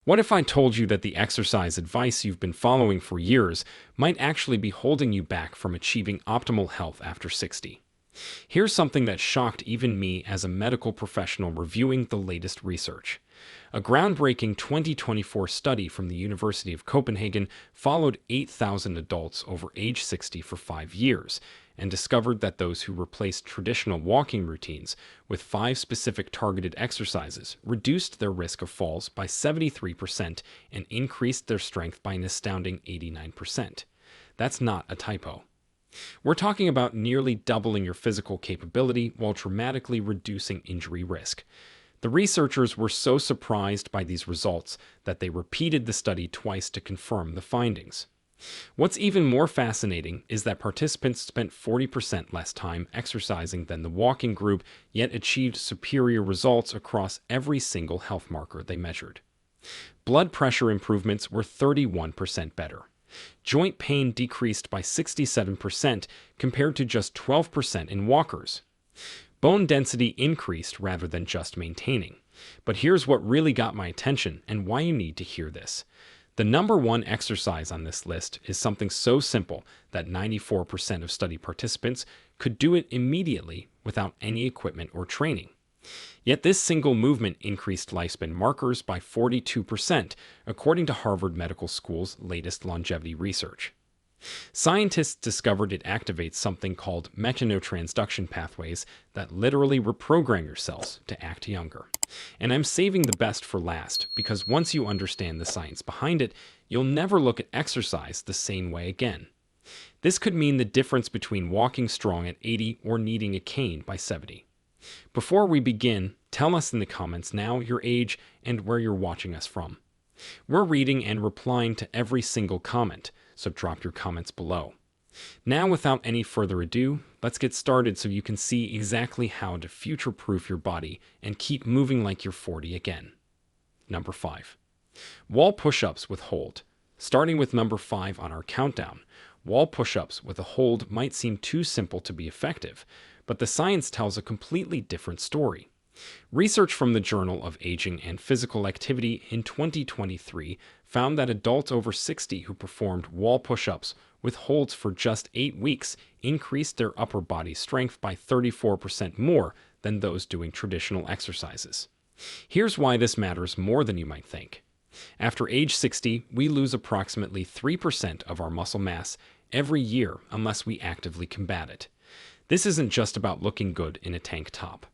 What if I told you that the exercise advice you've been following for years might actually be holding you back from achieving optimal health after 60? Here's something that shocked even me as a medical professional reviewing the latest research. A groundbreaking 2024 study from the University of Copenhagen followed 8,000 adults over age 60 for 5 years and discovered that those who replaced traditional walking routines with 5 specific targeted exercises reduced their risk of falls by 73% and increased their strength by an astounding 89%. That's not a typo. We're talking about nearly doubling your physical capability while dramatically reducing injury risk. The researchers were so surprised by these results that they repeated the study twice to confirm the findings. What's even more fascinating is that participants spent 40% less time exercising than the walking group, yet achieved superior results across every single health marker they measured. Blood pressure improvements were 31% better. Joint pain decreased by 67% compared to just 12% in walkers. Bone density increased rather than just maintaining. But here's what really got my attention and why you need to hear this. The number one exercise on this list is something so simple that 94% of study participants could do it immediately without any equipment or training. Yet this single movement increased lifespan markers by 42%, according to Harvard Medical School's latest longevity research. Scientists discovered it activates something called mechanotransduction pathways that literally reprogram your cells to act younger. And I'm saving the best for last because once you understand the science behind it, you'll never look at exercise the same way again. This could mean the difference between walking strong at 80 or needing a cane by 70. Before we begin, tell us in the comments now your age and where you're watching us from. We're reading and replying to every single comment, so drop your comments below. Now, without any further ado, let's get started so you can see exactly how to future-proof your body and keep moving like you're 40 again. Number 5. Wall push-ups with hold. Starting with number 5 on our countdown, wall push-ups with a hold might seem too simple to be effective, but the science tells a completely different story. Research from the Journal of Aging and Physical Activity in 2023 found that adults over 60 who performed wall push-ups with holds for just 8 weeks increased their upper body strength by 34% more than those doing traditional exercises. Here's why this matters more than you might think. After age 60, we lose approximately 3% of our muscle mass every year unless we actively combat it. This isn't just about looking good in a tank top.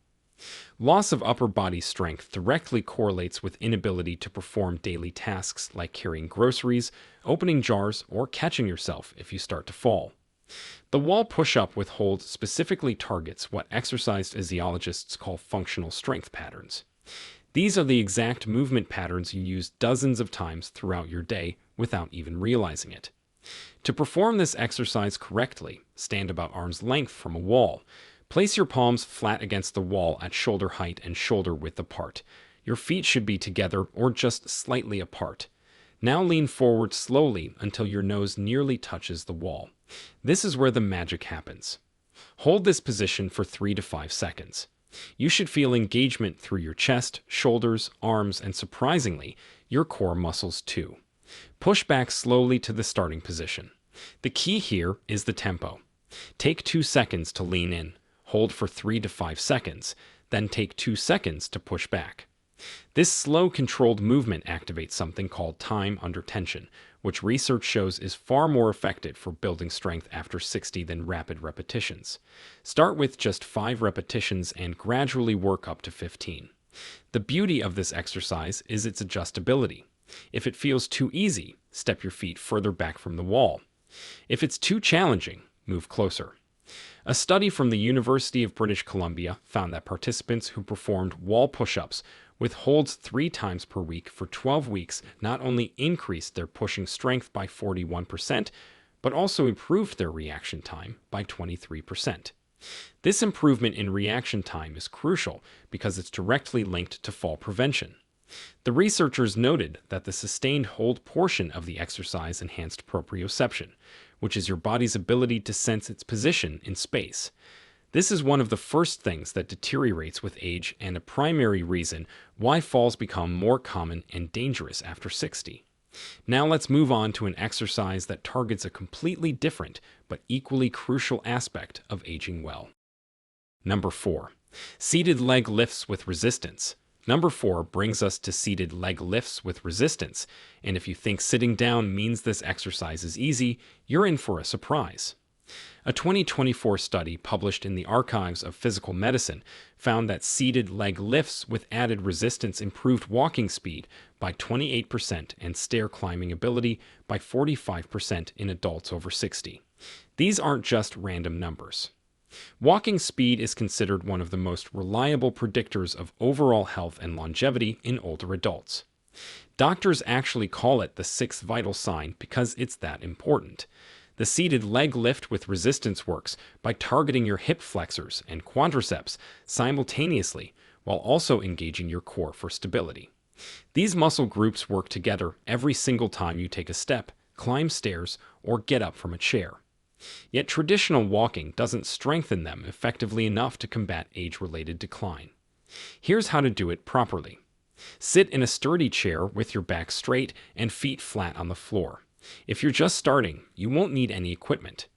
Loss of upper body strength directly correlates with inability to perform daily tasks like carrying groceries, opening jars, or catching yourself if you start to fall. The wall push-up with hold specifically targets what exercise physiologists call functional strength patterns. These are the exact movement patterns you use dozens of times throughout your day without even realizing it. To perform this exercise correctly, stand about arm's length from a wall. Place your palms flat against the wall at shoulder height and shoulder width apart. Your feet should be together or just slightly apart. Now lean forward slowly until your nose nearly touches the wall. This is where the magic happens. Hold this position for 3 to 5 seconds. You should feel engagement through your chest, shoulders, arms, and surprisingly, your core muscles too. Push back slowly to the starting position. The key here is the tempo. Take 2 seconds to lean in. Hold for 3 to 5 seconds, then take 2 seconds to push back. This slow, controlled movement activates something called time under tension, which research shows is far more effective for building strength after 60 than rapid repetitions. Start with just 5 repetitions and gradually work up to 15. The beauty of this exercise is its adjustability. If it feels too easy, step your feet further back from the wall. If it's too challenging, move closer. A study from the University of British Columbia found that participants who performed wall push-ups with holds 3 times per week for 12 weeks not only increased their pushing strength by 41%, but also improved their reaction time by 23%. This improvement in reaction time is crucial because it's directly linked to fall prevention. The researchers noted that the sustained hold portion of the exercise enhanced proprioception, which is your body's ability to sense its position in space. This is one of the first things that deteriorates with age and a primary reason why falls become more common and dangerous after 60. Now let's move on to an exercise that targets a completely different but equally crucial aspect of aging well. Number 4. Seated leg lifts with resistance. Number 4 brings us to seated leg lifts with resistance, and if you think sitting down means this exercise is easy, you're in for a surprise. A 2024 study published in the Archives of Physical Medicine found that seated leg lifts with added resistance improved walking speed by 28% and stair climbing ability by 45% in adults over 60. These aren't just random numbers. Walking speed is considered one of the most reliable predictors of overall health and longevity in older adults. Doctors actually call it the sixth vital sign because it's that important. The seated leg lift with resistance works by targeting your hip flexors and quadriceps simultaneously while also engaging your core for stability. These muscle groups work together every single time you take a step, climb stairs, or get up from a chair. Yet traditional walking doesn't strengthen them effectively enough to combat age-related decline. Here's how to do it properly. Sit in a sturdy chair with your back straight and feet flat on the floor. If you're just starting, you won't need any equipment.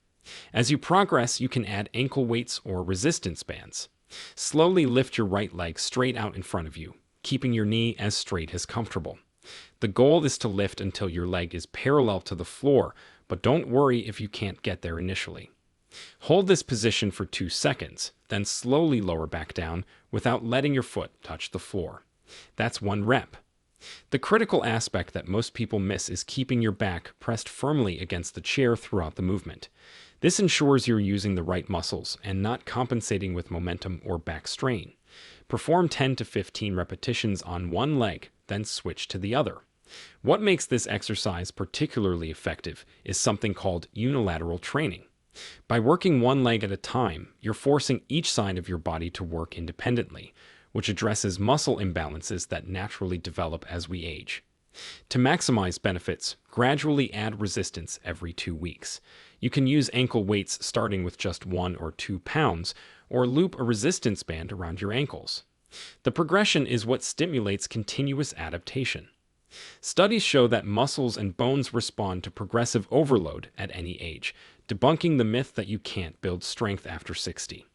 As you progress, you can add ankle weights or resistance bands. Slowly lift your right leg straight out in front of you, keeping your knee as straight as comfortable. The goal is to lift until your leg is parallel to the floor, but don't worry if you can't get there initially. Hold this position for 2 seconds, then slowly lower back down without letting your foot touch the floor. That's 1 rep. The critical aspect that most people miss is keeping your back pressed firmly against the chair throughout the movement. This ensures you're using the right muscles and not compensating with momentum or back strain. Perform 10 to 15 repetitions on one leg, then switch to the other. What makes this exercise particularly effective is something called unilateral training. By working one leg at a time, you're forcing each side of your body to work independently, which addresses muscle imbalances that naturally develop as we age. To maximize benefits, gradually add resistance every 2 weeks. You can use ankle weights starting with just 1 or 2 pounds, or loop a resistance band around your ankles. The progression is what stimulates continuous adaptation. Studies show that muscles and bones respond to progressive overload at any age, debunking the myth that you can't build strength after 60.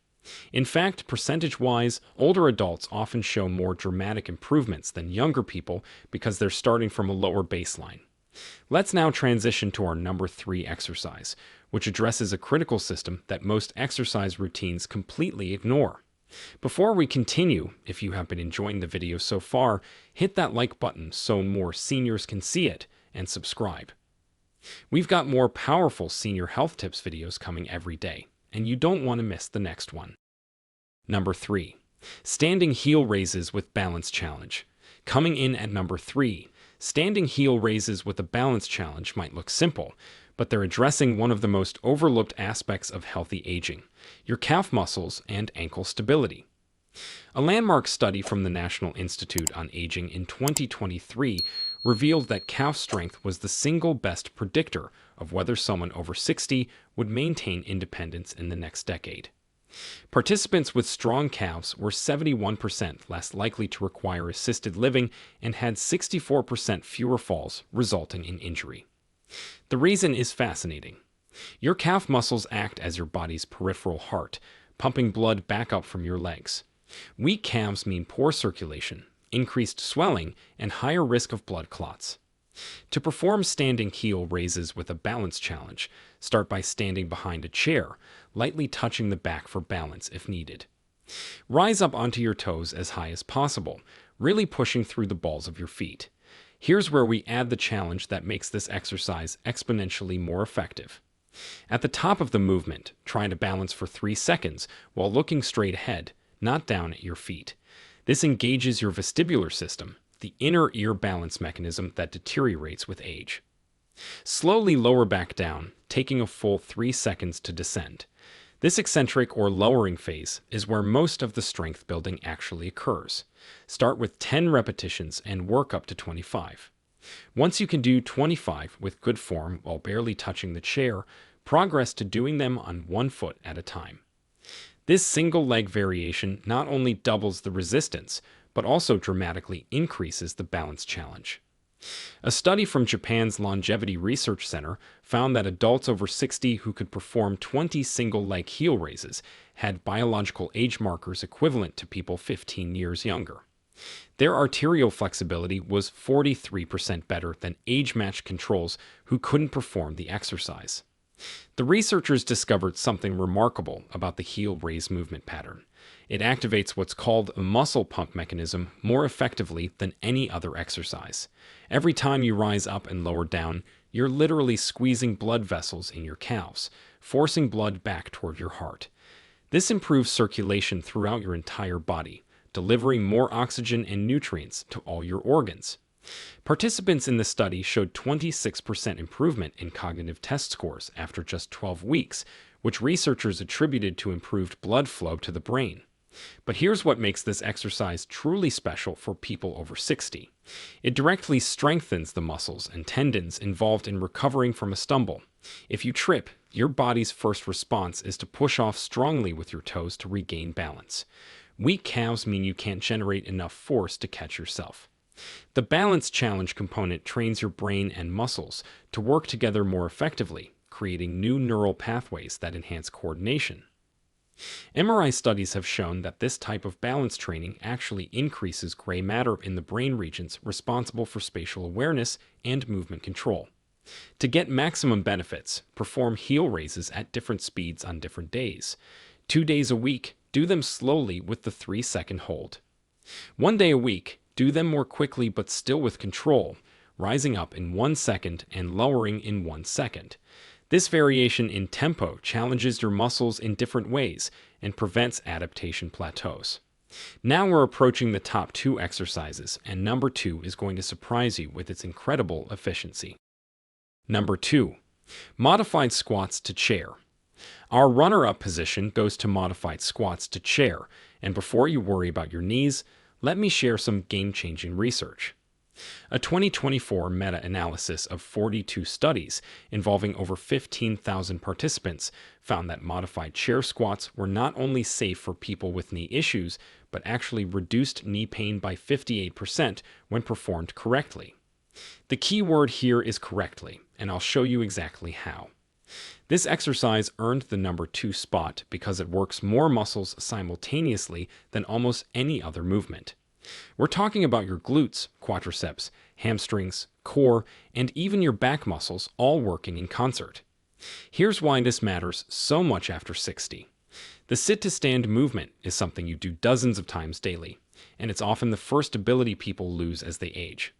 In fact, percentage-wise, older adults often show more dramatic improvements than younger people because they're starting from a lower baseline. Let's now transition to our number 3 exercise, which addresses a critical system that most exercise routines completely ignore. Before we continue, if you have been enjoying the video so far, hit that like button so more seniors can see it, and subscribe. We've got more powerful senior health tips videos coming every day, and you don't want to miss the next one. Number 3. Standing heel raises with balance challenge. Coming in at number 3, standing heel raises with a balance challenge might look simple, but they're addressing one of the most overlooked aspects of healthy aging, your calf muscles and ankle stability. A landmark study from the National Institute on Aging in 2023 revealed that calf strength was the single best predictor of whether someone over 60 would maintain independence in the next decade. Participants with strong calves were 71% less likely to require assisted living and had 64% fewer falls, resulting in injury. The reason is fascinating. Your calf muscles act as your body's peripheral heart, pumping blood back up from your legs. Weak calves mean poor circulation, increased swelling, and higher risk of blood clots. To perform standing heel raises with a balance challenge, start by standing behind a chair, lightly touching the back for balance if needed. Rise up onto your toes as high as possible, really pushing through the balls of your feet. Here's where we add the challenge that makes this exercise exponentially more effective. At the top of the movement, try to balance for 3 seconds while looking straight ahead, not down at your feet. This engages your vestibular system, the inner ear balance mechanism that deteriorates with age. Slowly lower back down, taking a full 3 seconds to descend. This eccentric or lowering phase is where most of the strength building actually occurs. Start with 10 repetitions and work up to 25. Once you can do 25 with good form while barely touching the chair, progress to doing them on one foot at a time. This single leg variation not only doubles the resistance, but also dramatically increases the balance challenge. A study from Japan's Longevity Research Center found that adults over 60 who could perform 20 single leg heel raises had biological age markers equivalent to people 15 years younger. Their arterial flexibility was 43% better than age-matched controls who couldn't perform the exercise. The researchers discovered something remarkable about the heel raise movement pattern. It activates what's called a muscle pump mechanism more effectively than any other exercise. Every time you rise up and lower down, you're literally squeezing blood vessels in your calves, forcing blood back toward your heart. This improves circulation throughout your entire body, delivering more oxygen and nutrients to all your organs. Participants in the study showed 26% improvement in cognitive test scores after just 12 weeks, which researchers attributed to improved blood flow to the brain. But here's what makes this exercise truly special for people over 60. It directly strengthens the muscles and tendons involved in recovering from a stumble. If you trip, your body's first response is to push off strongly with your toes to regain balance. Weak calves mean you can't generate enough force to catch yourself. The balance challenge component trains your brain and muscles to work together more effectively, creating new neural pathways that enhance coordination. MRI studies have shown that this type of balance training actually increases gray matter in the brain regions responsible for spatial awareness and movement control. To get maximum benefits, perform heel raises at different speeds on different days. 2 days a week, do them slowly with the 3-second hold. 1 day a week, do them more quickly but still with control, rising up in 1 second and lowering in 1 second. This variation in tempo challenges your muscles in different ways and prevents adaptation plateaus. Now we're approaching the top 2 exercises, and number 2 is going to surprise you with its incredible efficiency. Number 2. Modified squats to chair. Our runner-up position goes to modified squats to chair, and before you worry about your knees, let me share some game-changing research. A 2024 meta-analysis of 42 studies involving over 15,000 participants found that modified chair squats were not only safe for people with knee issues, but actually reduced knee pain by 58% when performed correctly. The key word here is correctly, and I'll show you exactly how. This exercise earned the number 2 spot because it works more muscles simultaneously than almost any other movement. We're talking about your glutes, quadriceps, hamstrings, core, and even your back muscles all working in concert. Here's why this matters so much after 60. The sit-to-stand movement is something you do dozens of times daily, and it's often the first ability people lose as they age.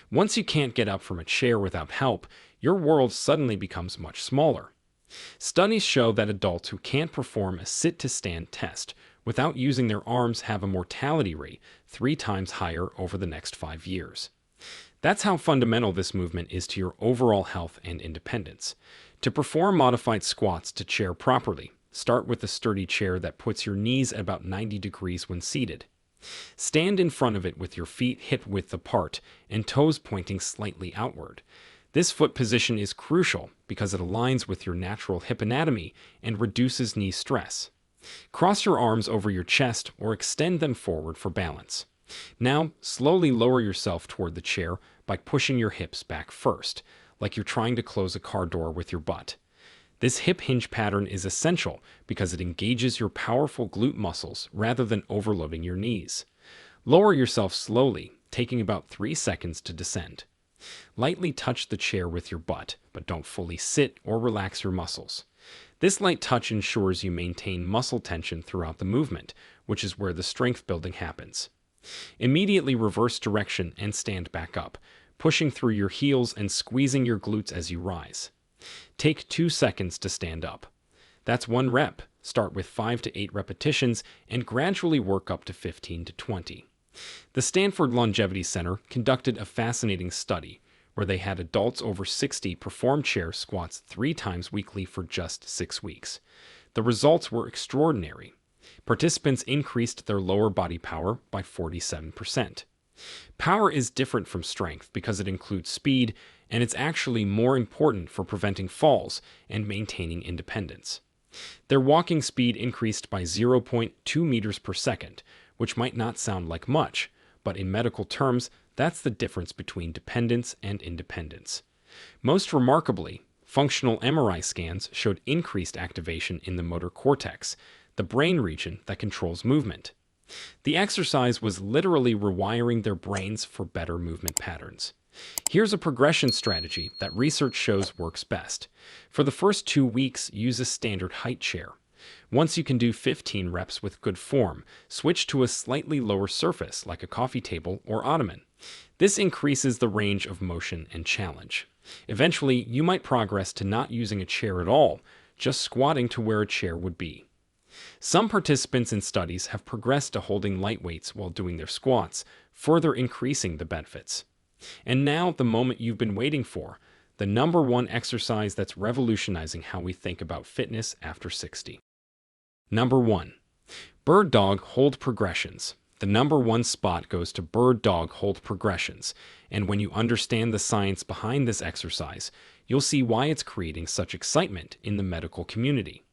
Once you can't get up from a chair without help, your world suddenly becomes much smaller. Studies show that adults who can't perform a sit-to-stand test without using their arms have a mortality rate 3 times higher over the next 5 years. That's how fundamental this movement is to your overall health and independence. To perform modified squats to chair properly, start with a sturdy chair that puts your knees at about 90 degrees when seated. Stand in front of it with your feet hip-width apart and toes pointing slightly outward. This foot position is crucial because it aligns with your natural hip anatomy and reduces knee stress. Cross your arms over your chest or extend them forward for balance. Now, slowly lower yourself toward the chair by pushing your hips back first, like you're trying to close a car door with your butt. This hip hinge pattern is essential because it engages your powerful glute muscles rather than overloading your knees. Lower yourself slowly, taking about 3 seconds to descend. Lightly touch the chair with your butt, but don't fully sit or relax your muscles. This light touch ensures you maintain muscle tension throughout the movement, which is where the strength building happens. Immediately reverse direction and stand back up, pushing through your heels and squeezing your glutes as you rise. Take 2 seconds to stand up. That's 1 rep. Start with 5 to 8 repetitions and gradually work up to 15 to 20. The Stanford Longevity Center conducted a fascinating study where they had adults over 60 perform chair squats 3 times weekly for just 6 weeks. The results were extraordinary. Participants increased their lower body power by 47%. Power is different from strength because it includes speed, and it's actually more important for preventing falls and maintaining independence. Their walking speed increased by 0.2 meters per second, which might not sound like much, but in medical terms, that's the difference between dependence and independence. Most remarkably, functional MRI scans showed increased activation in the motor cortex, the brain region that controls movement. The exercise was literally rewiring their brains for better movement patterns. Here's a progression strategy that research shows works best. For the first 2 weeks, use a standard height chair. Once you can do 15 reps with good form, switch to a slightly lower surface like a coffee table or ottoman. This increases the range of motion and challenge. Eventually, you might progress to not using a chair at all, just squatting to where a chair would be. Some participants in studies have progressed to holding light weights while doing their squats, further increasing the benefits. And now, the moment you've been waiting for, the number one exercise that's revolutionizing how we think about fitness after 60. Number 1. Bird dog hold progressions. The number one spot goes to bird dog hold progressions, and when you understand the science behind this exercise, you'll see why it's creating such excitement in the medical community.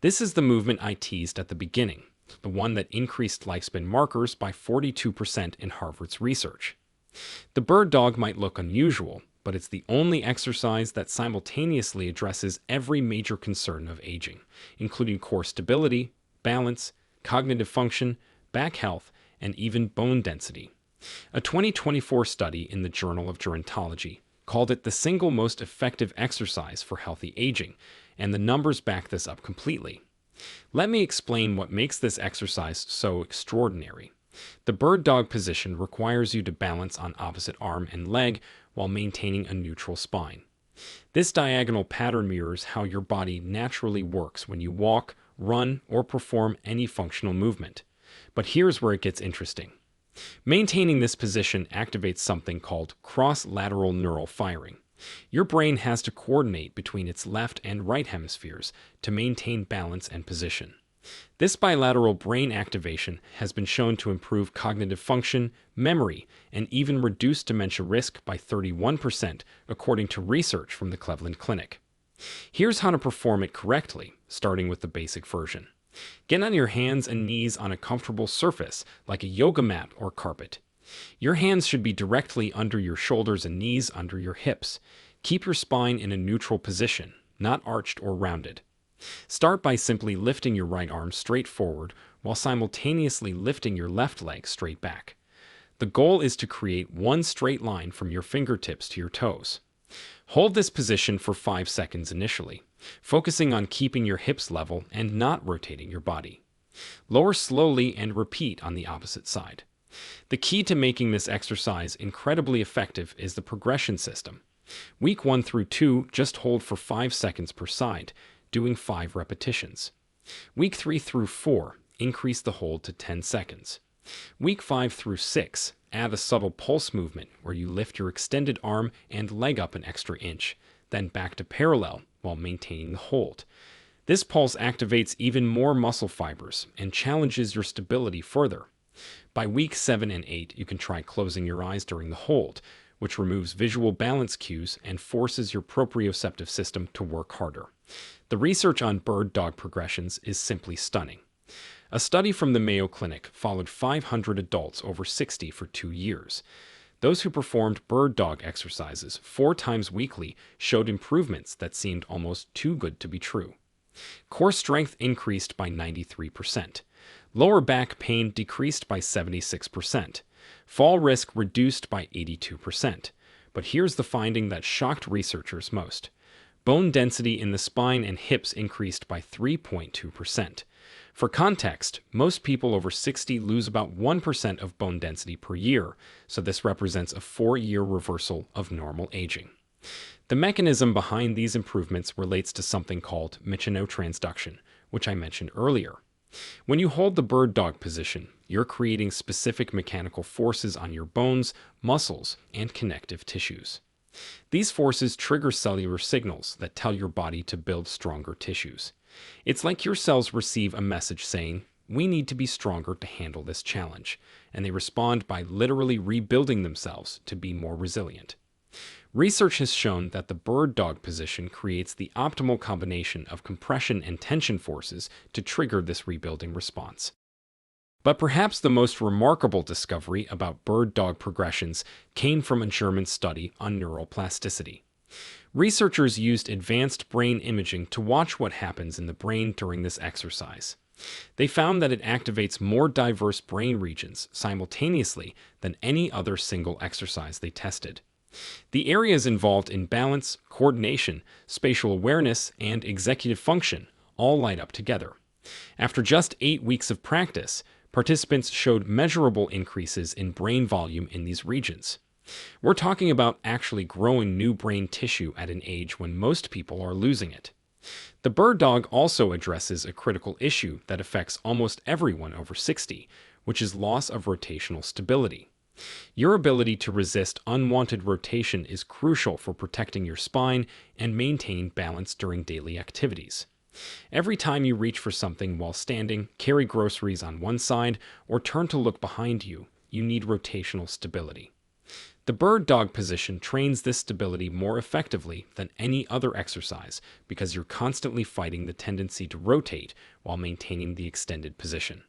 This is the movement I teased at the beginning, the one that increased lifespan markers by 42% in Harvard's research. The bird dog might look unusual, but it's the only exercise that simultaneously addresses every major concern of aging, including core stability, balance, cognitive function, back health, and even bone density. A 2024 study in the Journal of Gerontology called it the single most effective exercise for healthy aging, and the numbers back this up completely. Let me explain what makes this exercise so extraordinary. The bird dog position requires you to balance on opposite arm and leg while maintaining a neutral spine. This diagonal pattern mirrors how your body naturally works when you walk, run, or perform any functional movement. But here's where it gets interesting. Maintaining this position activates something called cross-lateral neural firing. Your brain has to coordinate between its left and right hemispheres to maintain balance and position. This bilateral brain activation has been shown to improve cognitive function, memory, and even reduce dementia risk by 31%, according to research from the Cleveland Clinic. Here's how to perform it correctly, starting with the basic version. Get on your hands and knees on a comfortable surface, like a yoga mat or carpet. Your hands should be directly under your shoulders and knees under your hips. Keep your spine in a neutral position, not arched or rounded. Start by simply lifting your right arm straight forward while simultaneously lifting your left leg straight back. The goal is to create one straight line from your fingertips to your toes. Hold this position for 5 seconds initially, focusing on keeping your hips level and not rotating your body. Lower slowly and repeat on the opposite side. The key to making this exercise incredibly effective is the progression system. Week 1 through 2, just hold for 5 seconds per side, doing 5 repetitions. Week 3 through 4, increase the hold to 10 seconds. Week 5 through 6, add a subtle pulse movement where you lift your extended arm and leg up an extra inch, then back to parallel while maintaining the hold. This pulse activates even more muscle fibers and challenges your stability further. By week 7 and 8, you can try closing your eyes during the hold, which removes visual balance cues and forces your proprioceptive system to work harder. The research on bird dog progressions is simply stunning. A study from the Mayo Clinic followed 500 adults over 60 for 2 years. Those who performed bird dog exercises 4 times weekly showed improvements that seemed almost too good to be true. Core strength increased by 93%. Lower back pain decreased by 76%. Fall risk reduced by 82%. But here's the finding that shocked researchers most. Bone density in the spine and hips increased by 3.2%. For context, most people over 60 lose about 1% of bone density per year, so this represents a 4-year reversal of normal aging. The mechanism behind these improvements relates to something called mechanotransduction, which I mentioned earlier. When you hold the bird dog position, you're creating specific mechanical forces on your bones, muscles, and connective tissues. These forces trigger cellular signals that tell your body to build stronger tissues. It's like your cells receive a message saying, "We need to be stronger to handle this challenge," and they respond by literally rebuilding themselves to be more resilient. Research has shown that the bird dog position creates the optimal combination of compression and tension forces to trigger this rebuilding response. But perhaps the most remarkable discovery about bird dog progressions came from a German study on neuroplasticity. Researchers used advanced brain imaging to watch what happens in the brain during this exercise. They found that it activates more diverse brain regions simultaneously than any other single exercise they tested. The areas involved in balance, coordination, spatial awareness, and executive function all light up together. After just 8 weeks of practice, participants showed measurable increases in brain volume in these regions. We're talking about actually growing new brain tissue at an age when most people are losing it. The bird dog also addresses a critical issue that affects almost everyone over 60, which is loss of rotational stability. Your ability to resist unwanted rotation is crucial for protecting your spine and maintaining balance during daily activities. Every time you reach for something while standing, carry groceries on one side, or turn to look behind you, you need rotational stability. The bird dog position trains this stability more effectively than any other exercise because you're constantly fighting the tendency to rotate while maintaining the extended position.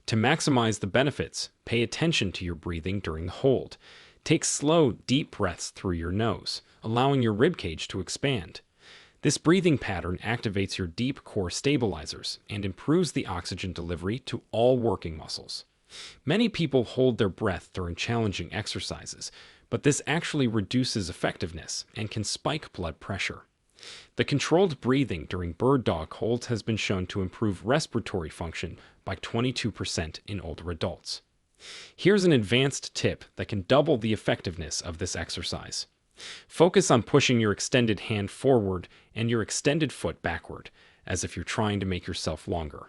To maximize the benefits, pay attention to your breathing during the hold. Take slow, deep breaths through your nose, allowing your ribcage to expand. This breathing pattern activates your deep core stabilizers and improves the oxygen delivery to all working muscles. Many people hold their breath during challenging exercises, but this actually reduces effectiveness and can spike blood pressure. The controlled breathing during bird dog holds has been shown to improve respiratory function by 22% in older adults. Here's an advanced tip that can double the effectiveness of this exercise. Focus on pushing your extended hand forward and your extended foot backward, as if you're trying to make yourself longer.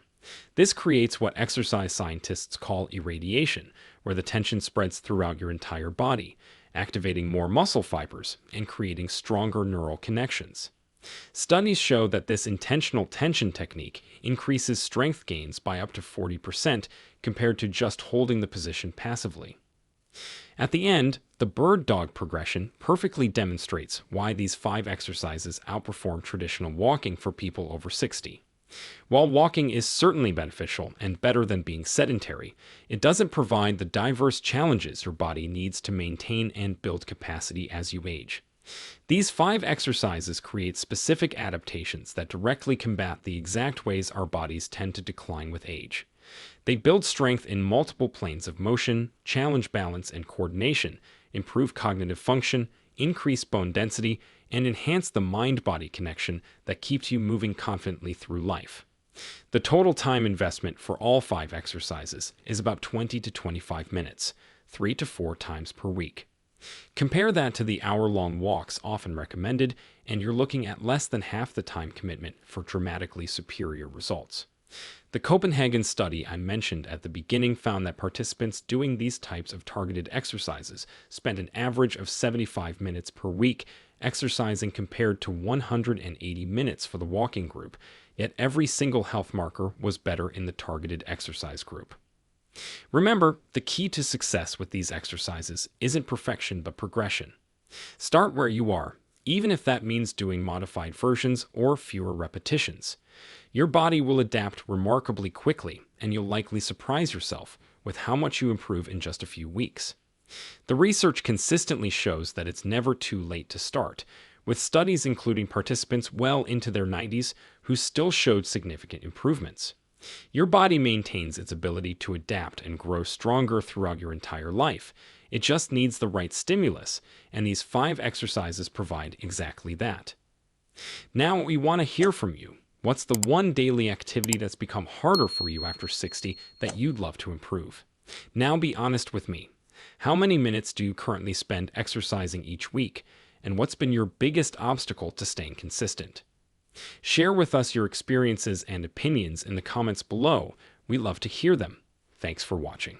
This creates what exercise scientists call irradiation, where the tension spreads throughout your entire body, activating more muscle fibers and creating stronger neural connections. Studies show that this intentional tension technique increases strength gains by up to 40% compared to just holding the position passively. At the end, the bird dog progression perfectly demonstrates why these 5 exercises outperform traditional walking for people over 60. While walking is certainly beneficial and better than being sedentary, it doesn't provide the diverse challenges your body needs to maintain and build capacity as you age. These 5 exercises create specific adaptations that directly combat the exact ways our bodies tend to decline with age. They build strength in multiple planes of motion, challenge balance and coordination, improve cognitive function, increase bone density, and enhance the mind-body connection that keeps you moving confidently through life. The total time investment for all 5 exercises is about 20 to 25 minutes, 3 to 4 times per week. Compare that to the hour-long walks often recommended, and you're looking at less than half the time commitment for dramatically superior results. The Copenhagen study I mentioned at the beginning found that participants doing these types of targeted exercises spent an average of 75 minutes per week exercising compared to 180 minutes for the walking group, yet every single health marker was better in the targeted exercise group. Remember, the key to success with these exercises isn't perfection but progression. Start where you are, even if that means doing modified versions or fewer repetitions. Your body will adapt remarkably quickly, and you'll likely surprise yourself with how much you improve in just a few weeks. The research consistently shows that it's never too late to start, with studies including participants well into their 90s who still showed significant improvements. Your body maintains its ability to adapt and grow stronger throughout your entire life. It just needs the right stimulus, and these 5 exercises provide exactly that. Now we want to hear from you. What's the one daily activity that's become harder for you after 60 that you'd love to improve? Now be honest with me. How many minutes do you currently spend exercising each week? And what's been your biggest obstacle to staying consistent? Share with us your experiences and opinions in the comments below. We love to hear them. Thanks for watching.